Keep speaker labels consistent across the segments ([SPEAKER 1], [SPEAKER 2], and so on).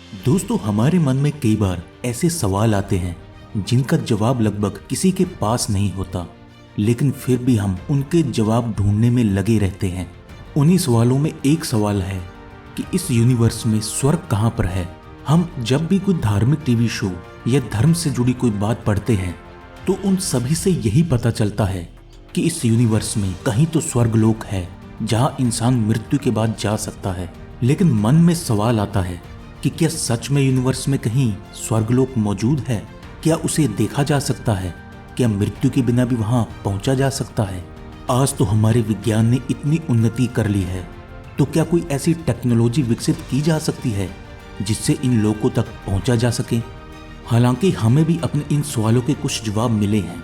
[SPEAKER 1] दोस्तों, हमारे मन में कई बार ऐसे सवाल आते हैं जिनका जवाब लगभग किसी के पास नहीं होता, लेकिन फिर भी हम उनके जवाब ढूंढने में लगे रहते हैं। उन्हीं सवालों में एक सवाल है कि इस यूनिवर्स में स्वर्ग कहाँ पर है। हम जब भी कोई धार्मिक टीवी शो या धर्म से जुड़ी कोई बात पढ़ते हैं तो उन सभी से यही पता चलता है कि इस यूनिवर्स में कहीं तो स्वर्गलोक है जहाँ इंसान मृत्यु के बाद जा सकता है। लेकिन मन में सवाल आता है कि क्या सच में यूनिवर्स में कहीं स्वर्गलोक मौजूद है? क्या उसे देखा जा सकता है? क्या मृत्यु के बिना भी वहां पहुंचा जा सकता है? आज तो हमारे विज्ञान ने इतनी उन्नति कर ली है, तो क्या कोई ऐसी टेक्नोलॉजी विकसित की जा सकती है जिससे इन लोगों तक पहुंचा जा सके? हालांकि हमें भी अपने इन सवालों के कुछ जवाब मिले हैं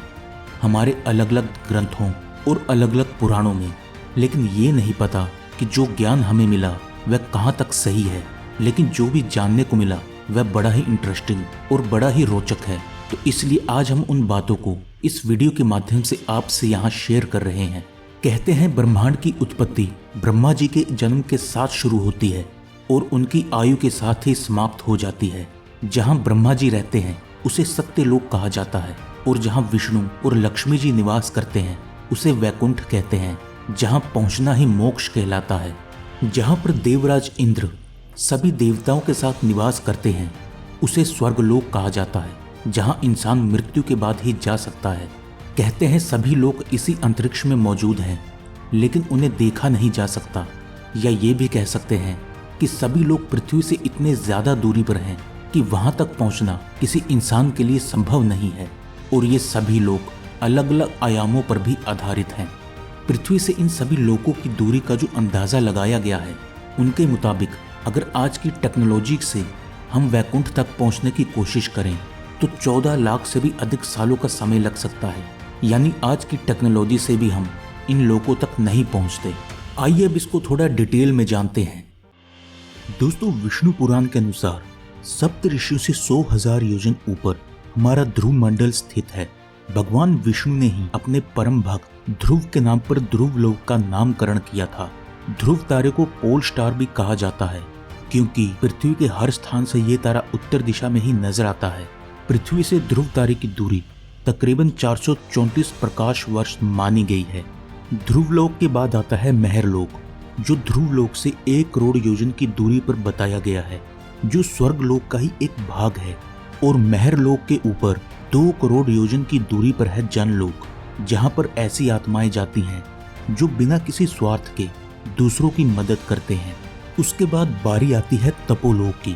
[SPEAKER 1] हमारे अलग अलग ग्रंथों और अलग अलग पुराणों में, लेकिन ये नहीं पता कि जो ज्ञान हमें मिला वह कहाँ तक सही है। लेकिन जो भी जानने को मिला वह बड़ा ही इंटरेस्टिंग और बड़ा ही रोचक है, तो इसलिए आज हम उन बातों को इस वीडियो के माध्यम से आपसे यहाँ शेयर कर रहे हैं। कहते हैं ब्रह्मांड की उत्पत्ति ब्रह्मा जी के जन्म के साथ शुरू होती है और उनकी आयु के साथ ही समाप्त हो जाती है। जहाँ ब्रह्मा जी रहते हैं उसे सत्यलोक कहा जाता है, और जहाँ विष्णु और लक्ष्मी जी निवास करते हैं उसे वैकुंठ कहते हैं, जहाँ पहुँचना ही मोक्ष कहलाता है। जहाँ पर देवराज इंद्र सभी देवताओं के साथ निवास करते हैं उसे स्वर्गलोक कहा जाता है, जहाँ इंसान मृत्यु के बाद ही जा सकता है। कहते हैं सभी लोग इसी अंतरिक्ष में मौजूद हैं, लेकिन उन्हें देखा नहीं जा सकता। या ये भी कह सकते हैं कि सभी लोग पृथ्वी से इतने ज्यादा दूरी पर हैं कि वहां तक पहुंचना किसी इंसान के लिए संभव नहीं है, और ये सभी लोग अलग अलग आयामों पर भी आधारित हैं। पृथ्वी से इन सभी लोगों की दूरी का जो अंदाजा लगाया गया है, उनके मुताबिक अगर आज की टेक्नोलॉजी से हम वैकुंठ तक पहुंचने की कोशिश करें तो 14 लाख से भी अधिक सालों का समय लग सकता है। यानी आज की टेक्नोलॉजी से भी हम इन लोगों तक नहीं पहुंचते। आइए अब इसको थोड़ा डिटेल में जानते हैं। दोस्तों, विष्णु पुराण के अनुसार सप्त ऋषियों से 100,000 योजन ऊपर हमारा ध्रुव मंडल स्थित है। भगवान विष्णु ने ही अपने परम भक्त ध्रुव के नाम पर ध्रुव लोक का नामकरण किया था। ध्रुव तारे को पोल स्टार भी कहा जाता है, क्योंकि पृथ्वी के हर स्थान से ये तारा उत्तर दिशा में ही नजर आता है। पृथ्वी से ध्रुव तारे की दूरी तकरीबन 434 प्रकाश वर्ष मानी गई है। ध्रुव लोक के बाद आता है महरलोक, जो ध्रुव लोक से 1 करोड़ योजन की दूरी पर बताया गया है, जो स्वर्ग लोक का ही एक भाग है। और महरलोक के ऊपर 2 करोड़ योजन की दूरी पर है जनलोक, जहाँ पर ऐसी आत्माएं जाती हैं जो बिना किसी स्वार्थ के दूसरों की मदद करते हैं। उसके बाद बारी आती है तपोलोक की,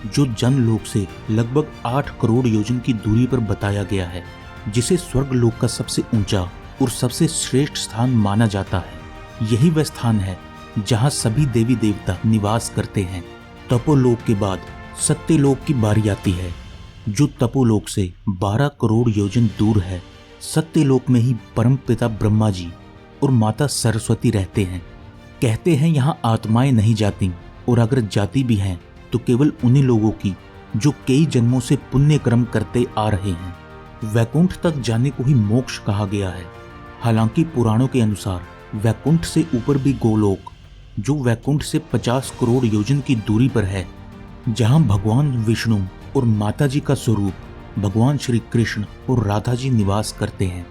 [SPEAKER 1] जो जनलोक से लगभग 8 करोड़ योजन की दूरी पर बताया गया है, जिसे स्वर्गलोक का सबसे ऊंचा और सबसे श्रेष्ठ स्थान माना जाता है। यही वह स्थान है जहां सभी देवी देवता निवास करते हैं। तपोलोक के बाद सत्यलोक की बारी आती है, जो तपोलोक से 12 करोड़ योजन दूर है। सत्यलोक में ही परमपिता ब्रह्मा जी और माता सरस्वती रहते हैं। कहते हैं यहाँ आत्माएं नहीं जाती, और अगर जाती भी हैं तो केवल उन्हीं लोगों की जो कई जन्मों से पुण्य कर्म करते आ रहे हैं। वैकुंठ तक जाने को ही मोक्ष कहा गया है। हालांकि पुराणों के अनुसार वैकुंठ से ऊपर भी गोलोक, जो वैकुंठ से 50 करोड़ योजन की दूरी पर है, जहां भगवान विष्णु और माता जी का स्वरूप भगवान श्री कृष्ण और राधा जी निवास करते हैं।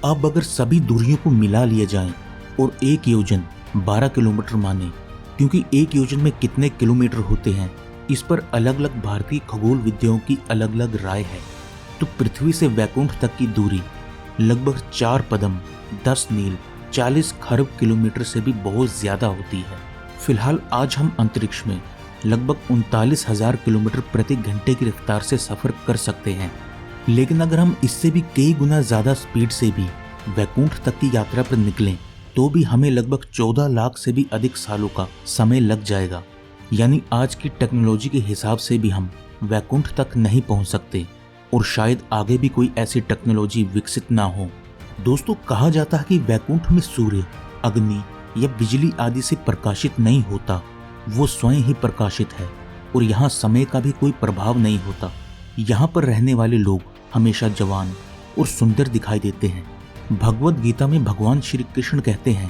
[SPEAKER 1] अब अगर सभी दूरियों को मिला लिया जाए और 1 योजन 12 किलोमीटर माने, क्योंकि 1 योजन में कितने किलोमीटर होते हैं इस पर अलग अलग भारतीय खगोल विद्याओं की अलग अलग राय है, तो पृथ्वी से वैकुंठ तक की दूरी लगभग 4 पदम 10 मील 40 खरब किलोमीटर से भी बहुत ज्यादा होती है। फिलहाल आज हम अंतरिक्ष में लगभग 39,000 किलोमीटर प्रति घंटे की रफ्तार से सफर कर सकते हैं, लेकिन अगर हम इससे भी कई गुना ज्यादा स्पीड से भी वैकुंठ तक की यात्रा पर निकलें तो भी हमें लगभग 14 लाख से भी अधिक सालों का समय लग जाएगा। यानी आज की टेक्नोलॉजी के हिसाब से भी हम वैकुंठ तक नहीं पहुंच सकते, और शायद आगे भी कोई ऐसी टेक्नोलॉजी विकसित ना हो। दोस्तों, कहा जाता है कि वैकुंठ में सूर्य, अग्नि या बिजली आदि से प्रकाशित नहीं होता, वो स्वयं ही प्रकाशित है, और यहाँ समय का भी कोई प्रभाव नहीं होता। यहाँ पर रहने वाले लोग हमेशा जवान और सुंदर दिखाई देते हैं। भगवत गीता में भगवान श्री कृष्ण कहते हैं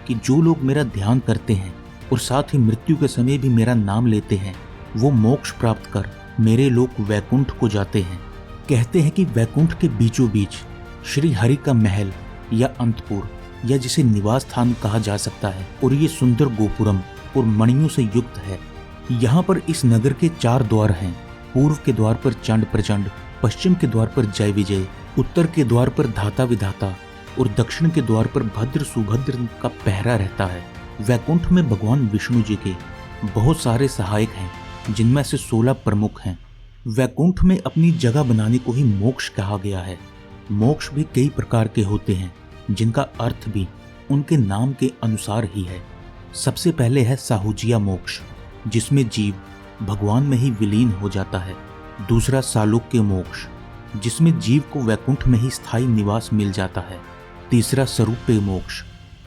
[SPEAKER 1] कि जो लोग मेरा ध्यान करते हैं और साथ ही मृत्यु के समय भी मेरा नाम लेते हैं, वो मोक्ष प्राप्त कर मेरे लोक वैकुंठ को जाते हैं। कहते हैं कि वैकुंठ के बीचों बीच श्री हरि का महल या अंतपुर या जिसे निवास स्थान कहा जा सकता है, और ये सुंदर गोपुरम और मणियों से युक्त है। यहाँ पर इस नगर के 4 द्वार हैं। पूर्व के द्वार पर चंड प्रचंड, पश्चिम के द्वार पर जय विजय, उत्तर के द्वार पर धाता विधाता और दक्षिण के द्वार पर भद्र सुभद्र का पहरा रहता है। वैकुंठ में भगवान विष्णु जी के बहुत सारे सहायक हैं, जिनमें से 16 प्रमुख हैं। वैकुंठ में अपनी जगह बनाने को ही मोक्ष कहा गया है। मोक्ष भी कई प्रकार के होते हैं, जिनका अर्थ भी उनके नाम के अनुसार ही है। सबसे पहले है साहुजिया मोक्ष, जिसमें जीव भगवान में ही विलीन हो जाता है। दूसरा सालोक्य मोक्ष, जिसमें जीव को वैकुंठ में ही स्थायी निवास मिल जाता है। तीसरा स्वरूपे मोक्ष,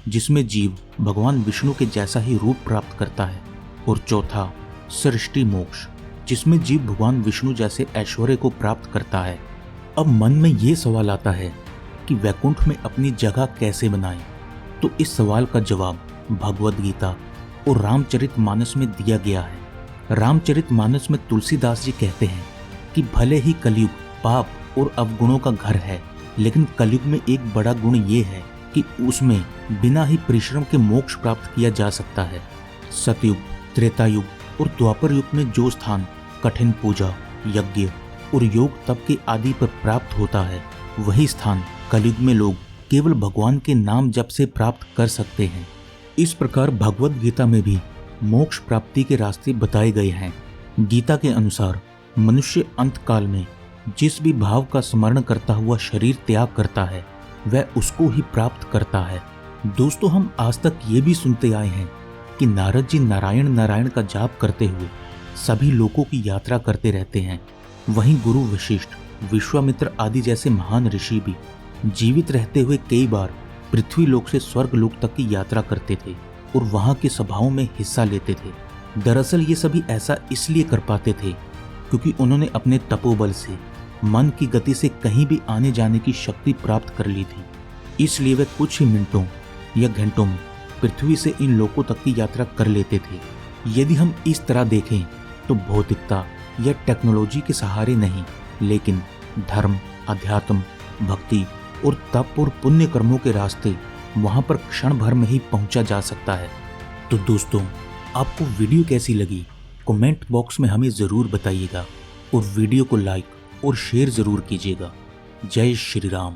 [SPEAKER 1] जिसमें जीव भगवान विष्णु के जैसा ही रूप प्राप्त करता है। और चौथा सृष्टि मोक्ष, जिसमें जीव भगवान विष्णु जैसे ऐश्वर्य को प्राप्त करता है। अब मन में ये सवाल आता है कि वैकुंठ में अपनी जगह कैसे बनाएं? तो इस सवाल का जवाब भगवद गीता और रामचरितमानस में दिया गया है। रामचरितमानस में तुलसीदास जी कहते हैं कि भले ही कलयुग पाप और अवगुणों का घर है, लेकिन कलयुग में एक बड़ा गुण ये है कि उसमें बिना ही परिश्रम के मोक्ष प्राप्त किया जा सकता है। सतयुग, त्रेतायुग और द्वापर युग में जो स्थान कठिन पूजा, यज्ञ और योग तप के आदि पर प्राप्त होता है, वही स्थान कलयुग में लोग केवल भगवान के नाम जप से प्राप्त कर सकते हैं। इस प्रकार भगवद गीता में भी मोक्ष प्राप्ति के रास्ते बताए गए हैं। गीता के अनुसार मनुष्य अंत काल में जिस भी भाव का स्मरण करता हुआ शरीर त्याग करता है, वह उसको ही प्राप्त करता है। दोस्तों, हम आज तक ये भी सुनते आए हैं कि नारद जी नारायण नारायण का जाप करते हुए सभी लोकों की यात्रा करते रहते हैं। वहीं गुरु वशिष्ठ, विश्वामित्र आदि जैसे महान ऋषि भी जीवित रहते हुए कई बार पृथ्वी लोक से स्वर्ग लोक तक की यात्रा करते थे और वहां की सभाओं में हिस्सा लेते थे। दरअसल ये सभी ऐसा इसलिए कर पाते थे क्योंकि उन्होंने अपने तपोबल से मन की गति से कहीं भी आने जाने की शक्ति प्राप्त कर ली थी। इसलिए वे कुछ ही मिनटों या घंटों में पृथ्वी से इन लोकों तक की यात्रा कर लेते थे। यदि हम इस तरह देखें तो भौतिकता या टेक्नोलॉजी के सहारे नहीं, लेकिन धर्म, अध्यात्म, भक्ति और तप और पुण्य कर्मों के रास्ते वहां पर क्षण भर में ही पहुंचा जा सकता है। तो दोस्तों, आपको वीडियो कैसी लगी कमेंट बॉक्स में हमें ज़रूर बताइएगा और वीडियो को लाइक और शेयर ज़रूर कीजिएगा। जय श्री राम।